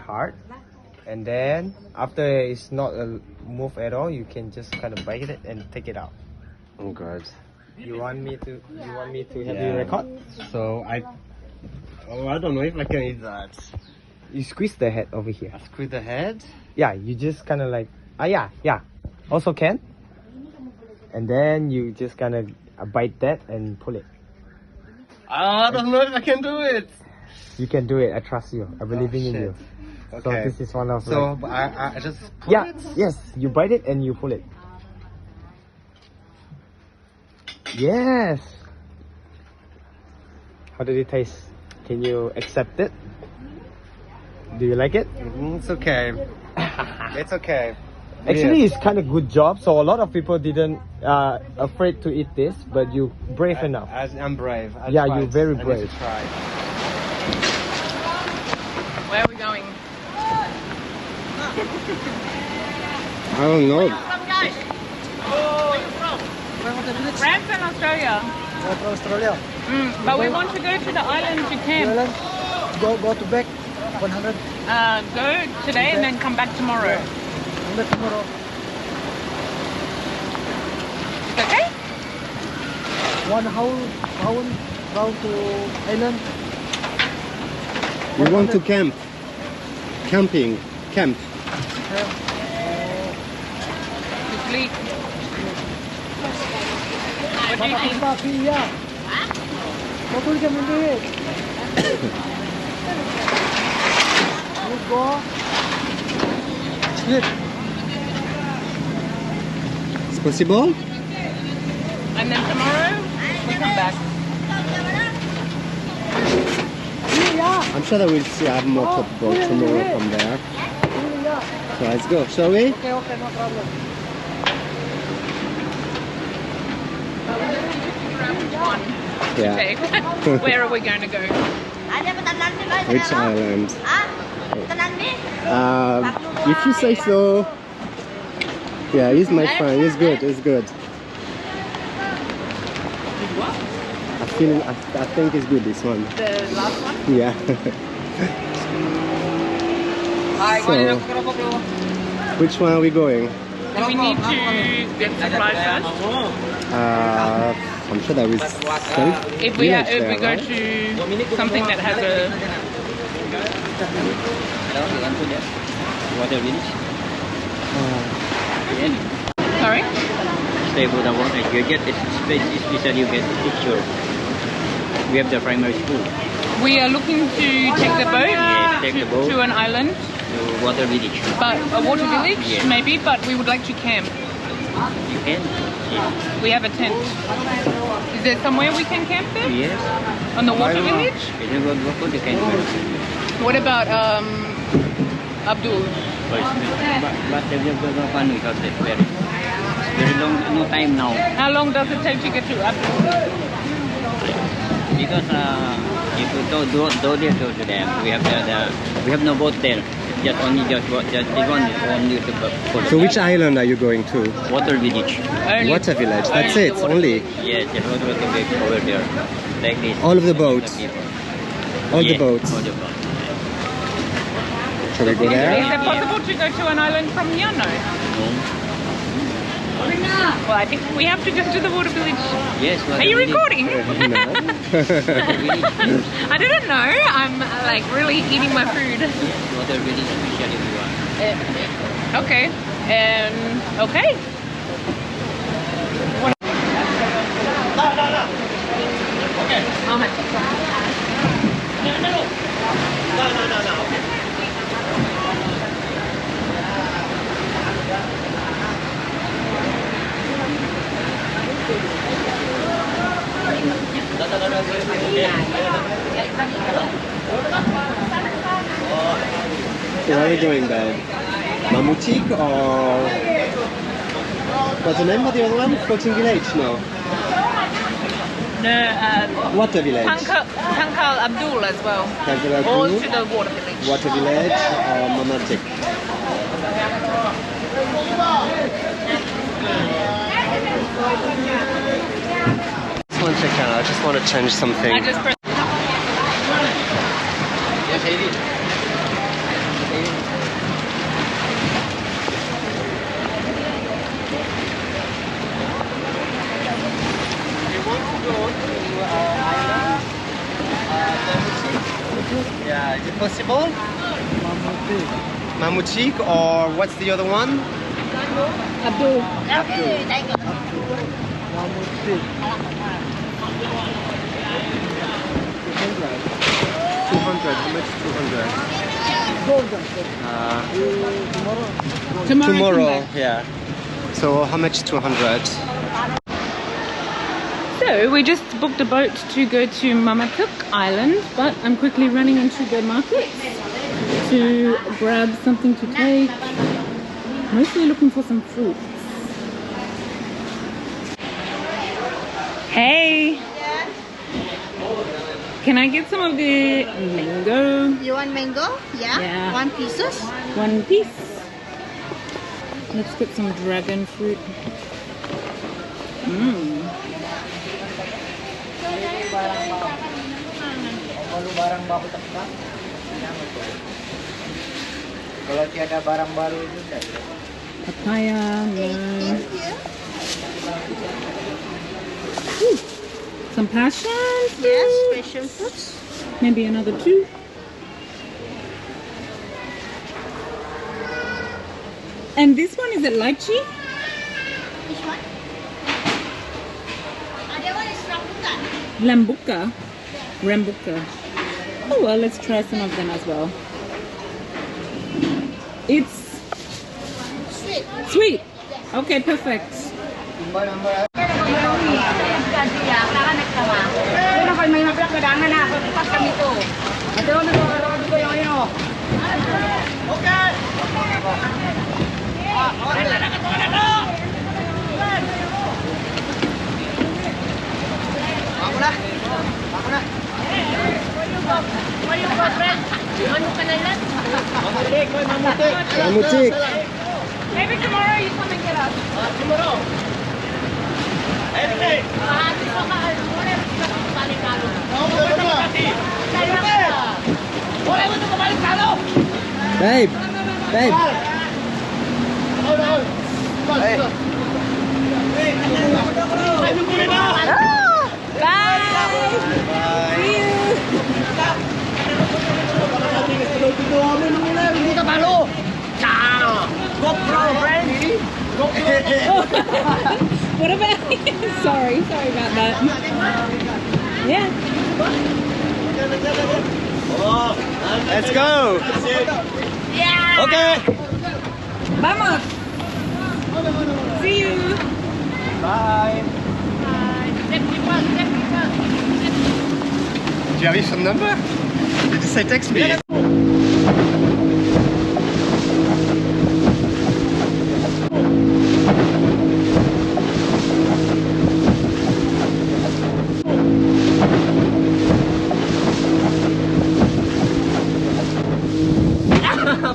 hard, and then after it's not move at all, you can just kind of bite it and take it out. Oh god. You want me to have you record? So I don't know if I can eat that. You squeeze the head over here. I squeeze the head? Yeah, you just kind of like, yeah. Also can. And then you just kind of bite that and pull it. I don't know if I can do it. You can do it. I trust you. I believe in you. Okay. So this is one of so like, I just pull it? Yes. You bite it and you pull it. Yes. How did it taste? Can you accept it? Do you like it? It's okay. It's okay. Actually, it's kind of good job. So a lot of people didn't afraid to eat this, but you brave enough. I'm brave. Yeah, you're very brave. I need to try. Where are we going? I don't know. Brampton, Australia. Australia. But we want to go to the island to camp. Go to back 100. Go today and then come back tomorrow. Come back tomorrow. It's okay? One hour round to island. We want to camp. Camp. To sleep. What do you think? Go. Sleep. It's possible? And then tomorrow we come back. I'm sure that we'll see have more top boat tomorrow from there. So let's go, shall we? Okay, no problem. Yeah. Okay. Where are we going to go? Which island? If you say so. Yeah, he's my friend. He's good. He's good. I think it's good, this one. The last one? Yeah. So, which one are we going? Do we need to get supplies first? I'm sure that we If we go to something that has a water village. sorry? Stay for the water. You get this space, especially you get picture. We have the primary school. We are looking to take the boat, Take the boat to an island, to water village. but a water village Yes. maybe, but we would like to camp. You can? Yes. We have a tent. Is there somewhere we can camp there? Yes. On the water village? If you go to water, you can go. What about Abdul? But they will go fun because it's very long, no time now. How long does it take to get to Abdul? Because if you go there to them, we have no boat there. Just this one is only to follow. So which island are you going to? Water village. Water village, that's it, only? Yes, the road will be over there. Like this. All of the boats? All the boats? All the boats. Shall we go Is there? it possible to go to an island from here? No. Well, I think we have to go to the water village. Yes. Are you recording? No. I didn't know. I'm like really eating my food. Water village especially if you want. Okay. Okay. Ahmed. So where are we going, babe? Mamutik or... What's the name of the other one? Floating village? No. No, Water village. Tankal Abdul as well. Tankal Or Abdul. to the water village. Water village or Mamutik? Just one second, I just want to change something. I just pressed. Yeah, is it possible? Mamutik. Mamutik, or what's the other one? Abdul. Abdul. Mamutik. 200. How much? 200. Tomorrow. Tomorrow, yeah. So how much? 200. So we just booked a boat to go to Mamutik Island, but I'm quickly running into the market to grab something to take. Mostly looking for some fruits. Hey! Can I get some of the mango? You want mango? Yeah. Yeah. 1 pieces. One piece. Let's get some dragon fruit. Mmm. Barang baru tak? Kalau tiada barang baru itu tak. Papaya, no. Some passion fruit. Yes, passion fruits. Maybe another 2. And this one, is it lychee? Which one? That one is rambutan. Lambuka. Rambuka. Oh well, let's try some of them as well. It's Sweet. sweet. Okay, perfect. Mamutik. Maybe tomorrow you come and get us. Babe. Babe. What about sorry about that. Yeah. Let's go. Yeah. Okay. Vamos. See you. Bye. Do you have his phone number? Did you say text me?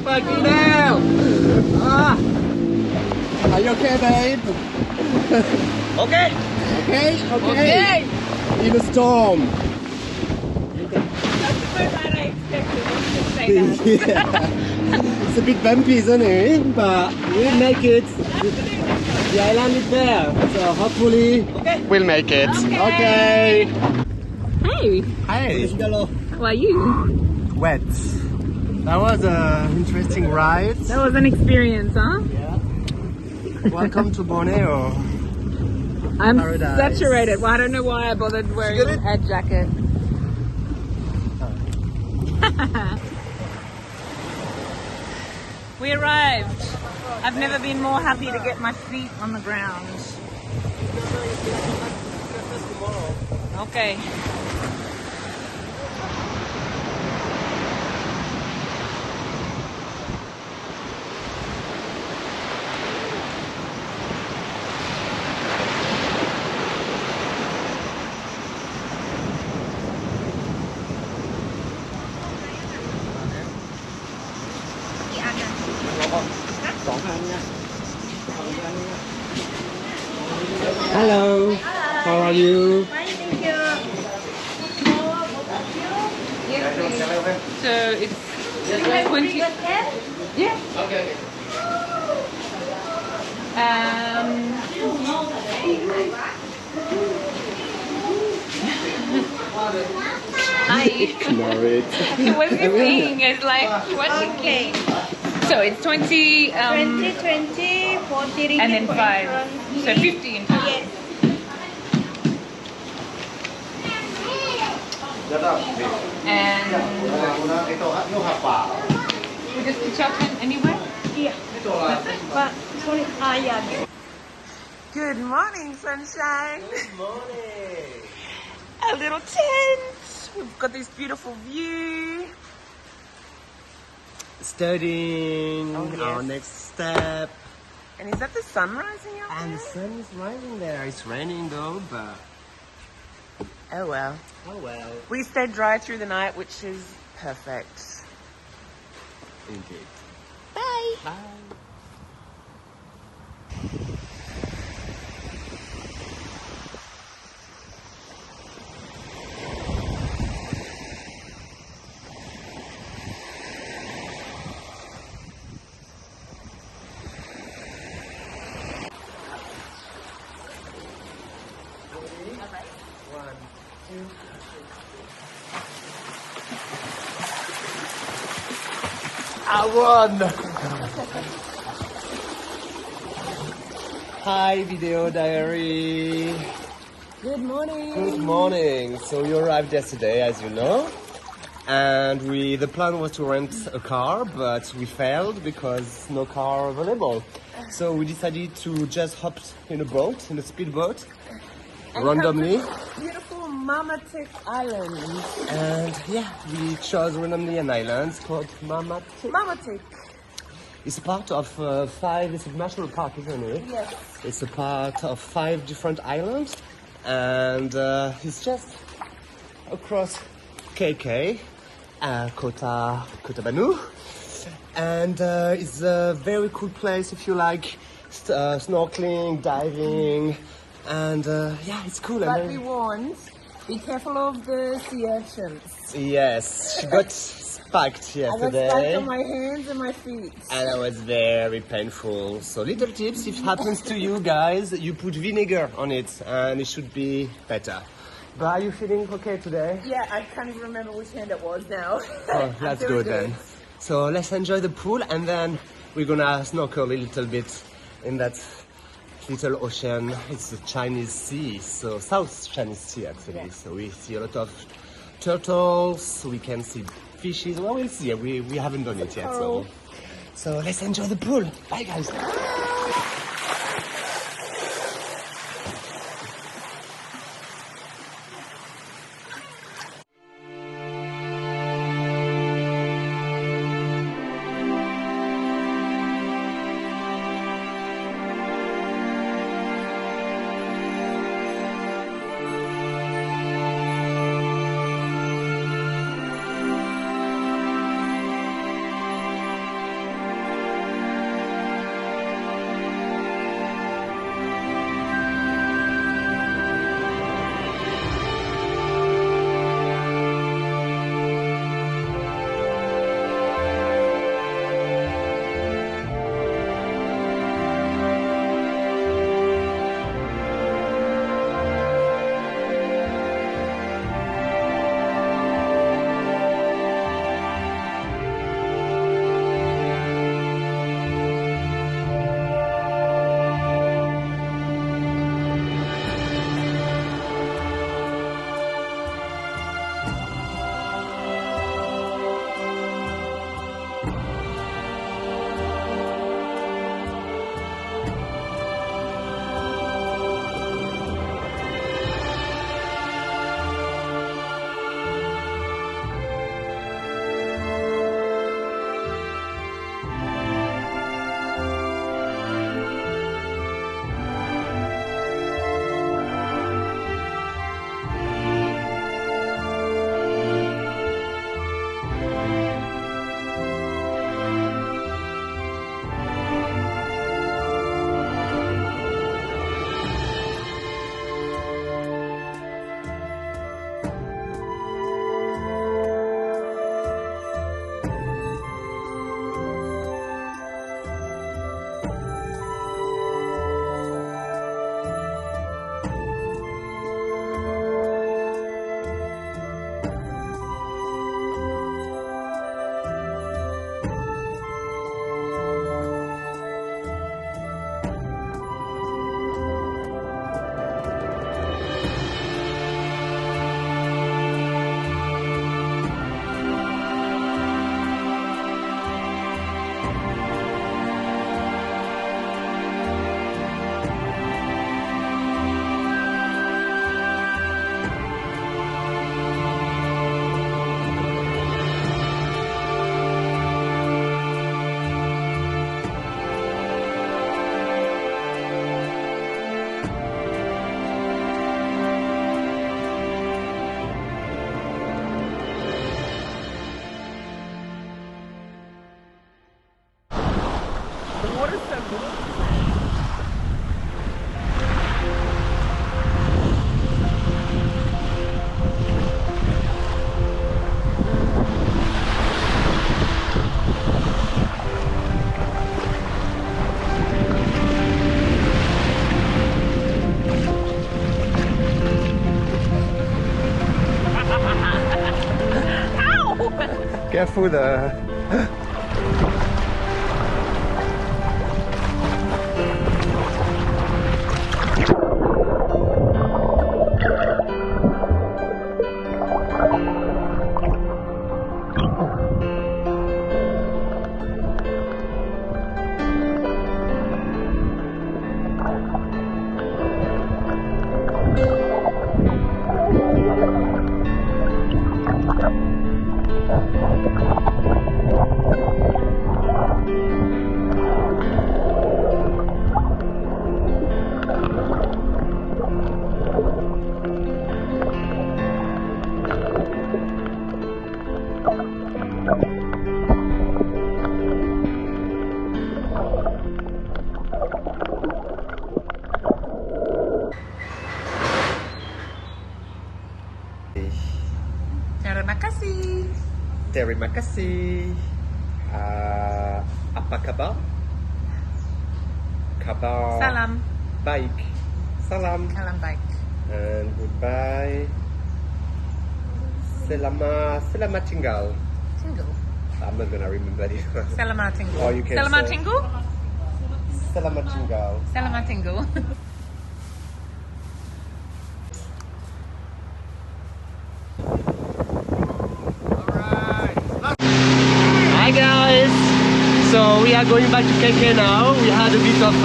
Pagi now. Are you okay, babe? Okay. Okay. Okay. In the storm. Yeah. It's a bit bumpy, isn't it? But we'll make it. The island is there, so hopefully we'll make it. Okay. Hey, Hey. how are you? Wet. That was an interesting ride. That was an experience, huh? Welcome to Borneo. I'm Paradise. saturated. Well, I don't know why I bothered wearing Get it? a jacket. We arrived. I've never been more happy to get my feet on the ground. Okay. Hello. How are you? So it's 20. Yeah. Ignore it. What's the thing? It's like what? Okay. So it's 20, 20, 40 ringgit and then for 5. entrance. So 50 in total. Yes. And we just pitch up anywhere? Yeah. But sorry, yeah. Good morning, sunshine. Good morning. A little tent. We've got this beautiful view. Studying Oh, yes. our next step. And is that the sun rising up And the there? sun is rising there. It's raining though, but Oh well. oh well. We stayed dry through the night, which is perfect. Indeed. Bye. Bye. I won! Hi, video diary. Good morning. Good morning. So you arrived yesterday, as you know, and the plan was to rent a car, but we failed because no car available. So we decided to just hop in a boat, in a speedboat, randomly. Beautiful Mamutik Island. And yeah, we chose randomly an island called Mamutik. Mamutik. It's part of 5, it's a national park, isn't it? Yes. It's a part of 5 different islands, and it's just across KK, Kota Banu, and it's a very cool place if you like snorkeling, diving, and yeah, it's cool. But And be warned, be careful of the sea urchins. yes, she got spiked I got yesterday. stuck on my hands and my feet. And that was very painful. So little tips, if it happens to you guys, you put vinegar on it and it should be better. But are you feeling okay today? Yeah, I can't even remember which hand it was now. Oh, that's Very good then. So let's enjoy the pool and then we're gonna snorkel a little bit in that little ocean. It's the Chinese Sea, so South Chinese Sea actually. Yeah. So we see a lot of turtles, we can see fishes. Well, we'll see. We haven't done it yet, so let's enjoy the pool. Bye, guys. Careful the... Terima kasih. Terima kasih. Apa kabar? Kabar Salam. baik. Salam. Salam baik. And goodbye. Selamat tinggal. Tinggal. I'm not gonna remember this one. Selamat tinggal. Or you can Selamat say- tinggal. Selamat tinggal. Selamat tinggal. Hi guys! So we are going back to KK now. We had a bit of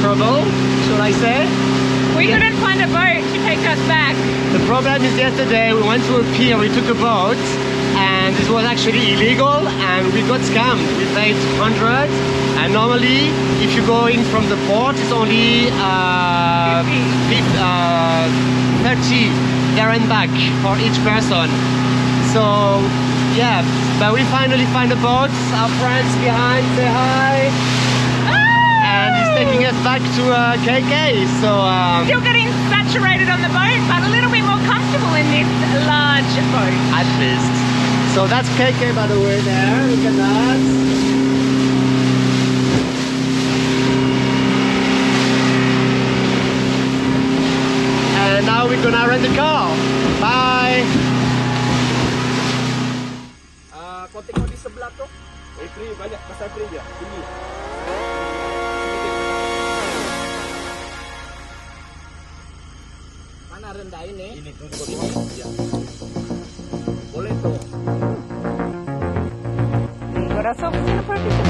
trouble, should I say? We couldn't find a boat to take us back. The problem is yesterday we went to a pier, we took a boat, and this was actually illegal and we got scammed. We paid 100, and normally if you're going from the port it's only 30 there and back for each person. So yeah, but we finally find a boat. Our friends behind say hi. And he's taking us back to KK. So Still getting saturated on the boat, but a little bit more comfortable in this large boat. at least. So that's KK by the way there. Look at that. And now we're gonna rent the car. Bye. Konting ko di sebelah tuh. Free banyak pasal free dia. Sini. Mana rendah ini? Ini tuh ya. Boleh tuh. We got ourselves in a perfect